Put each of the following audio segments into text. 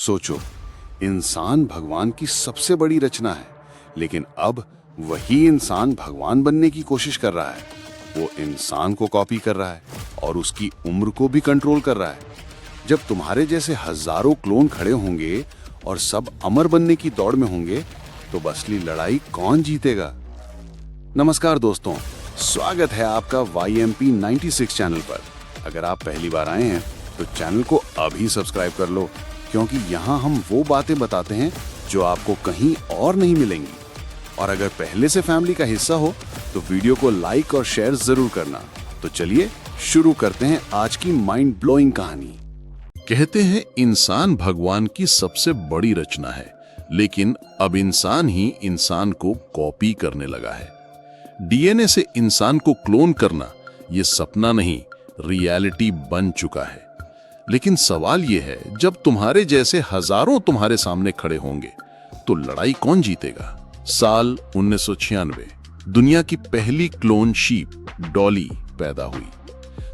सोचो, इंसान भगवान की सबसे बड़ी रचना है, लेकिन अब वही इंसान भगवान बनने की कोशिश कर रहा है। वो इंसान को कॉपी कर रहा है और उसकी उम्र को भी कंट्रोल कर रहा है। जब तुम्हारे जैसे हजारों क्लोन खड़े होंगे और सब अमर बनने की दौड़ में होंगे, तो असली लड़ाई कौन जीतेगा? नमस्कार दोस्तों, स्वागत है आपका YMP 96 चैनल पर। अगर आप पहली बार आए हैं तो चैनल को अभी सब्सक्राइब कर लो, क्योंकि यहाँ हम वो बातें बताते हैं जो आपको कहीं और नहीं मिलेंगी। और अगर पहले से फैमिली का हिस्सा हो तो वीडियो को लाइक और शेयर जरूर करना। तो चलिए शुरू करते हैं आज की माइंड ब्लोइंग कहानी। कहते हैं इंसान भगवान की सबसे बड़ी रचना है, लेकिन अब इंसान ही इंसान को कॉपी करने लगा है। डीएनए से इंसान को क्लोन करना ये सपना नहीं, रियलिटी बन चुका है। लेकिन सवाल ये है, जब तुम्हारे जैसे हजारों तुम्हारे सामने खड़े होंगे तो लड़ाई कौन जीतेगा? साल 1996 दुनिया की पहली क्लोन शीप डॉली पैदा हुई।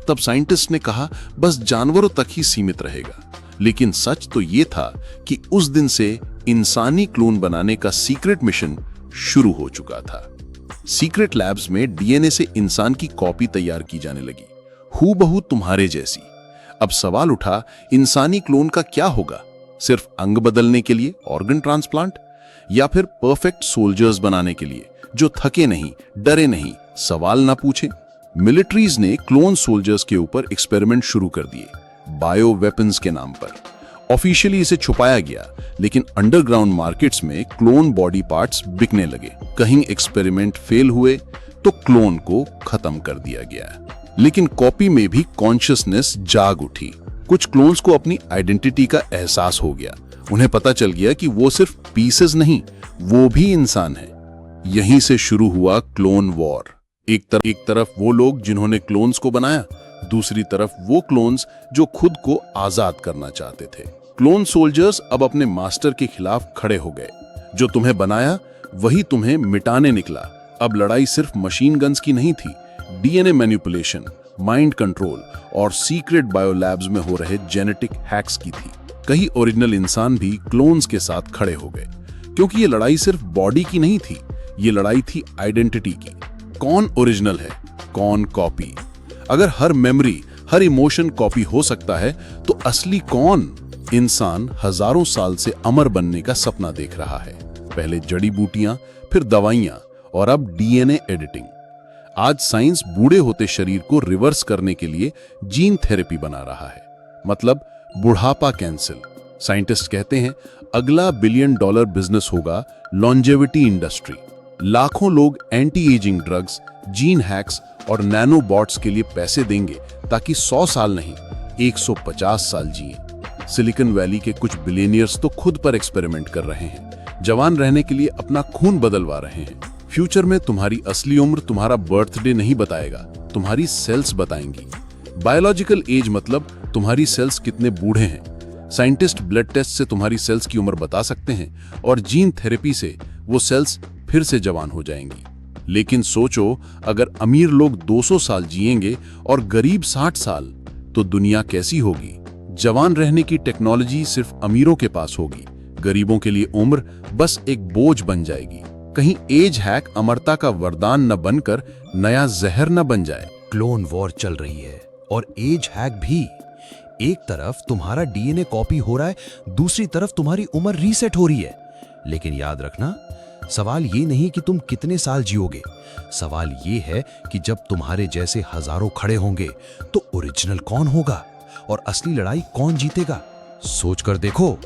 तब साइंटिस्ट ने कहा बस जानवरों तक ही सीमित रहेगा, लेकिन सच तो ये था कि उस दिन से इंसानी क्लोन बनाने का सीक्रेट मिशन शुरू हो चुका था। सीक्रेट लैब्स में डीएनए से इंसान की कॉपी तैयार की जाने लगी, हूबहू तुम्हारे जैसी। अब सवाल उठा, इंसानी क्लोन का क्या होगा? सिर्फ अंग बदलने के लिए ऑर्गन ट्रांसप्लांट, या फिर परफेक्ट सोल्जर्स बनाने के लिए जो थके नहीं, डरे नहीं, सवाल ना पूछे? मिलिट्रीज ने क्लोन सोल्जर्स के ऊपर एक्सपेरिमेंट शुरू कर दिए, बायो वेपन्स के नाम पर। ऑफिशियली इसे छुपाया गया, लेकिन अंडरग्राउंड मार्केट्स में क्लोन बॉडी पार्ट्स बिकने लगे। कहीं एक्सपेरिमेंट फेल हुए तो क्लोन को खत्म कर दिया गया। लेकिन कॉपी में भी कॉन्शियसनेस जाग उठी। कुछ क्लोन्स को अपनी आइडेंटिटी का एहसास हो गया। उन्हें पता चल गया कि वो सिर्फ पीसेस नहीं, वो भी इंसान है। यहीं से शुरू हुआ क्लोन वॉर। एक तरफ वो लोग जिन्होंने क्लोन्स को बनाया, दूसरी तरफ वो क्लोन्स जो खुद को आजाद करना चाहते थे। क्लोन सोल्जर्स अब अपने मास्टर के खिलाफ खड़े हो गए। जो तुम्हें बनाया वही तुम्हें मिटाने निकला। अब लड़ाई सिर्फ मशीन गन्स की नहीं थी, डीएनए मैनिपुलेशन, माइंड कंट्रोल और सीक्रेट बायोलैब्स में हो रहे जेनेटिक हैक्स की थी। कई ओरिजिनल इंसान भी क्लोन्स के साथ खड़े हो गए, क्योंकि ये लड़ाई सिर्फ बॉडी की नहीं थी, ये लड़ाई थी आइडेंटिटी की। कौन ओरिजिनल है, कौन कॉपी? अगर हर मेमोरी, हर इमोशन कॉपी हो सकता है, तो असली कौन? इंसान हजारों साल से अमर बनने का सपना देख रहा है। पहले जड़ी बूटियां, फिर दवाइयां और अब डीएनए एडिटिंग। आज साइंस बूढ़े होते शरीर को रिवर्स करने के लिए जीन थेरेपी बना रहा है, मतलब बुढ़ापा कैंसिल। साइंटिस्ट कहते हैं अगला $1 बिलियन बिजनेस होगा लॉन्जेविटी इंडस्ट्री। लाखों लोग anti ageing drugs, gene hacks और नैनोबॉट्स के लिए पैसे देंगे ताकि 100 साल नहीं 150 साल जिए। सिलिकॉन वैली के कुछ बिलियनियर्स तो खुद पर एक्सपेरिमेंट कर रहे हैं, जवान रहने के लिए अपना खून बदलवा रहे हैं। फ्यूचर में तुम्हारी असली उम्र तुम्हारा बर्थडे नहीं बताएगा, तुम्हारी सेल्स बताएंगी। बायोलॉजिकल एज मतलब तुम्हारी सेल्स कितने बूढ़े हैं। साइंटिस्ट ब्लड टेस्ट से तुम्हारी सेल्स की उम्र बता सकते हैं और जीन थेरेपी से वो सेल्स फिर से जवान हो जाएंगी। लेकिन सोचो, अगर अमीर लोग 200 साल जिएंगे और गरीब 60 साल, तो दुनिया कैसी होगी? जवान रहने की टेक्नोलॉजी सिर्फ अमीरों के पास होगी, गरीबों के लिए उम्र बस एक बोझ बन जाएगी। कहीं एज हैक अमरता का वरदान न बनकर नया जहर न बन जाए। क्लोन वॉर चल रही है और एज हैक भी। एक तरफ तुम्हारा डीएनए कॉपी हो रहा है, दूसरी तरफ तुम्हारी उम्र रीसेट हो रही है। लेकिन याद रखना, सवाल ये नहीं कि तुम कितने साल जियोगे, सवाल ये है कि जब तुम्हारे जैसे हजारों खड़े होंगे तो ओरिजिनल कौन होगा और असली लड़ाई कौन जीतेगा? सोच कर देखो।